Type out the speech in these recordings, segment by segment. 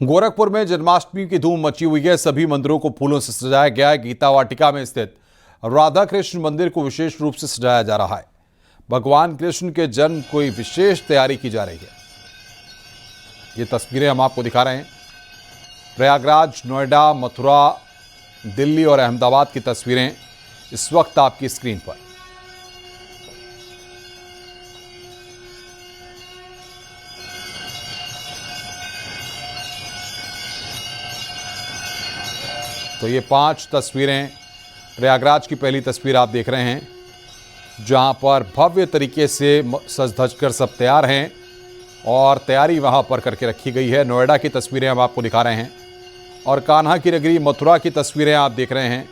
गोरखपुर में जन्माष्टमी की धूम मची हुई है। सभी मंदिरों को फूलों से सजाया गया है। गीता वाटिका में स्थित राधा कृष्ण मंदिर को विशेष रूप से सजाया जा रहा है। भगवान कृष्ण के जन्म की विशेष तैयारी की जा रही है। ये तस्वीरें हम आपको दिखा रहे हैं। प्रयागराज, नोएडा, मथुरा, दिल्ली और अहमदाबाद की तस्वीरें इस वक्त आपकी स्क्रीन पर। तो ये 5 तस्वीरें, प्रयागराज की पहली तस्वीर आप देख रहे हैं, जहां पर भव्य तरीके से सज धज कर सब तैयार हैं और तैयारी वहां पर करके रखी गई है। नोएडा की तस्वीरें हम आपको दिखा रहे हैं और कान्हा की नगरी मथुरा की तस्वीरें आप देख रहे हैं।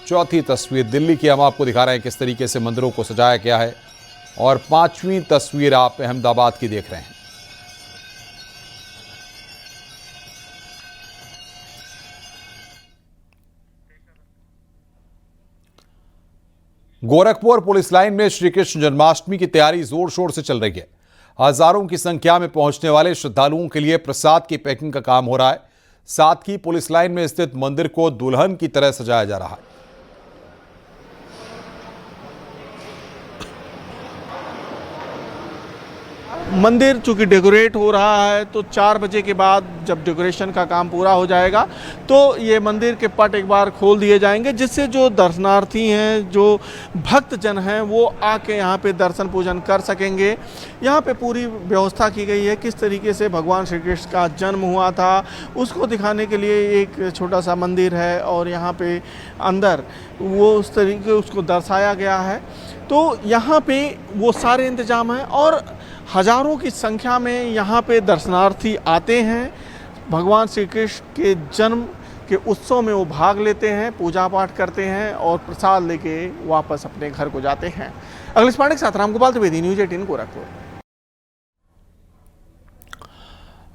चौथी तस्वीर दिल्ली की हम आपको दिखा रहे हैं, किस तरीके से मंदिरों को सजाया गया है। और 5वीं तस्वीर आप अहमदाबाद की देख रहे हैं। गोरखपुर पुलिस लाइन में श्री कृष्ण जन्माष्टमी की तैयारी जोर शोर से चल रही है। हजारों की संख्या में पहुंचने वाले श्रद्धालुओं के लिए प्रसाद की पैकिंग का काम हो रहा है। साथ ही पुलिस लाइन में स्थित मंदिर को दुल्हन की तरह सजाया जा रहा है। मंदिर चूँकि डेकोरेट हो रहा है, तो 4 बजे के बाद जब डेकोरेशन का काम पूरा हो जाएगा तो ये मंदिर के पट एक बार खोल दिए जाएंगे, जिससे जो दर्शनार्थी हैं, जो भक्तजन हैं, वो आके यहाँ पे दर्शन पूजन कर सकेंगे। यहाँ पे पूरी व्यवस्था की गई है। किस तरीके से भगवान श्री कृष्ण का जन्म हुआ था उसको दिखाने के लिए एक छोटा सा मंदिर है और यहाँ पे अंदर वो उस तरीके उसको दर्शाया गया है। तो यहाँ पे वो सारे इंतजाम हैं और हजारों की संख्या में यहाँ पे दर्शनार्थी आते हैं। भगवान श्री कृष्ण के जन्म के उत्सव में वो भाग लेते हैं, पूजा पाठ करते हैं और प्रसाद लेके वापस अपने घर को जाते हैं। अखिलेश पांडे के साथ रामगोपाल द्विवेदी, न्यूज़ 18 गोरखपुर।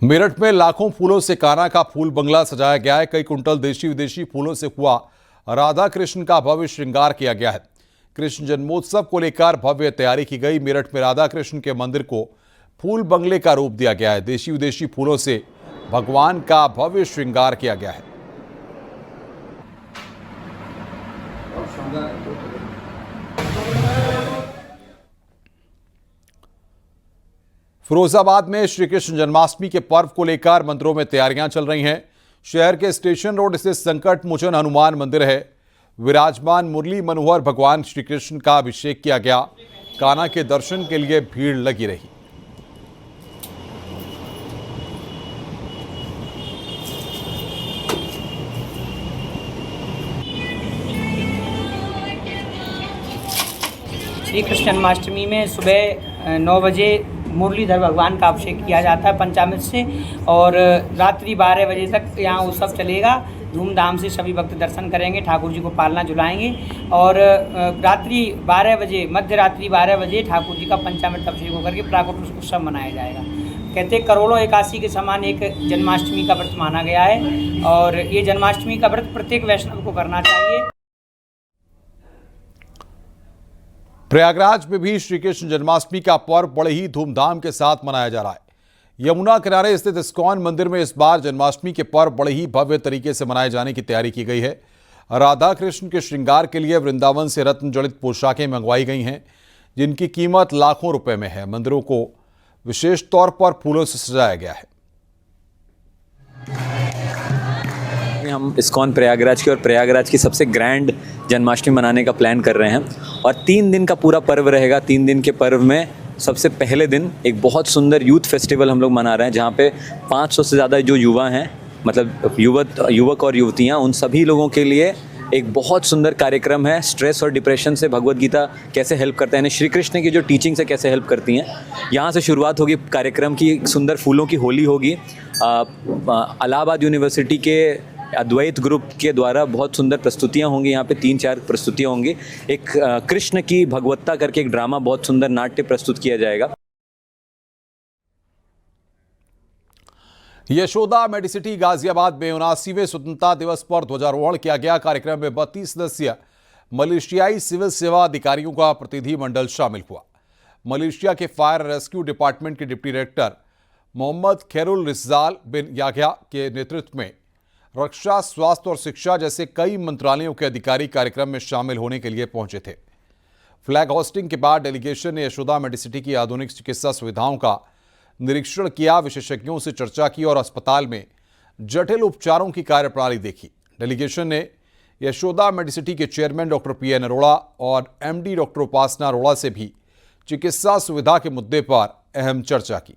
मेरठ में लाखों फूलों से कान्हा का फूल बंगला सजाया गया है। कई कुंटल देशी विदेशी फूलों से हुआ राधा कृष्ण का भव्य श्रृंगार किया गया है। कृष्ण जन्मोत्सव को लेकर भव्य तैयारी की गई। मेरठ में राधा कृष्ण के मंदिर को फूल बंगले का रूप दिया गया है। देशी विदेशी फूलों से भगवान का भव्य श्रृंगार किया गया है। फिरोजाबाद में श्री कृष्ण जन्माष्टमी के पर्व को लेकर मंदिरों में तैयारियां चल रही हैं। शहर के स्टेशन रोड स्थित संकट मोचन हनुमान मंदिर है। विराजमान मुरली मनोहर भगवान श्री कृष्ण का अभिषेक किया गया। कान्हा के दर्शन के लिए भीड़ लगी रही। श्री कृष्ण जन्माष्टमी में सुबह 9 बजे मुरलीधर भगवान का अभिषेक किया जाता है पंचामृत से और रात्रि 12 बजे तक यहाँ उत्सव चलेगा। धूमधाम से सभी भक्त दर्शन करेंगे, ठाकुर जी को पालना झुलाएंगे और रात्रि 12 बजे, मध्य रात्रि 12 बजे ठाकुर जी का पंचामृत अभिषेक होकर के प्राकट उत्सव मनाया जाएगा। कहते करोड़ों एकादशी के समान एक जन्माष्टमी का व्रत माना गया है और ये जन्माष्टमी का व्रत प्रत्येक वैष्णव को करना चाहिए। प्रयागराज में भी श्री कृष्ण जन्माष्टमी का पर्व बड़े ही धूमधाम के साथ मनाया जा रहा है। यमुना किनारे स्थित इस्कॉन मंदिर में इस बार जन्माष्टमी के पर्व बड़े ही भव्य तरीके से मनाए जाने की तैयारी की गई है। राधा कृष्ण के श्रृंगार के लिए वृंदावन से रत्न जड़ित पोशाकें मंगवाई गई हैं, जिनकी कीमत लाखों रुपए में है। मंदिरों को विशेष तौर पर फूलों से सजाया गया है। हम इस्कॉन प्रयागराज की और प्रयागराज की सबसे ग्रैंड जन्माष्टमी मनाने का प्लान कर रहे हैं और 3 दिन का पूरा पर्व रहेगा। 3 दिन के पर्व में सबसे पहले दिन एक बहुत सुंदर यूथ फेस्टिवल हम लोग मना रहे हैं, जहाँ पे 500 से ज़्यादा जो युवा हैं, मतलब युवक और युवतियाँ, उन सभी लोगों के लिए एक बहुत सुंदर कार्यक्रम है। स्ट्रेस और डिप्रेशन से भगवत गीता कैसे हेल्प करता है, यानी श्री कृष्ण की जो टीचिंग से कैसे हेल्प करती हैं। यहाँ से शुरुआत होगी कार्यक्रम की। सुंदर फूलों की होली होगी। इलाहाबाद यूनिवर्सिटी के अद्वैत ग्रुप के द्वारा बहुत सुंदर प्रस्तुतियाँ होंगी। यहाँ पे 3-4 प्रस्तुतियाँ होंगी। एक कृष्ण की भगवत्ता करके एक ड्रामा, बहुत सुंदर नाट्य प्रस्तुत किया जाएगा। यशोदा मेडिसिटी गाजियाबाद में 79वें स्वतंत्रता दिवस पर ध्वजारोहण किया गया। कार्यक्रम में 32 सदस्यीय मलेशियाई सिविल सेवा अधिकारियों का प्रतिनिधिमंडल शामिल हुआ। मलेशिया के फायर रेस्क्यू डिपार्टमेंट के डिप्टी डायरेक्टर मोहम्मद खैरुल रिज़ाल बिन याह्या के नेतृत्व में रक्षा, स्वास्थ्य और शिक्षा जैसे कई मंत्रालयों के अधिकारी कार्यक्रम में शामिल होने के लिए पहुंचे थे। फ्लैग होस्टिंग के बाद डेलीगेशन ने यशोदा मेडिसिटी की आधुनिक चिकित्सा सुविधाओं का निरीक्षण किया, विशेषज्ञों से चर्चा की और अस्पताल में जटिल उपचारों की कार्यप्रणाली देखी। डेलीगेशन ने यशोदा मेडिसिटी के चेयरमैन डॉक्टर पीएन अरोड़ा और एमडी डॉक्टर उपासना अरोड़ा से भी चिकित्सा सुविधा के मुद्दे पर अहम चर्चा की।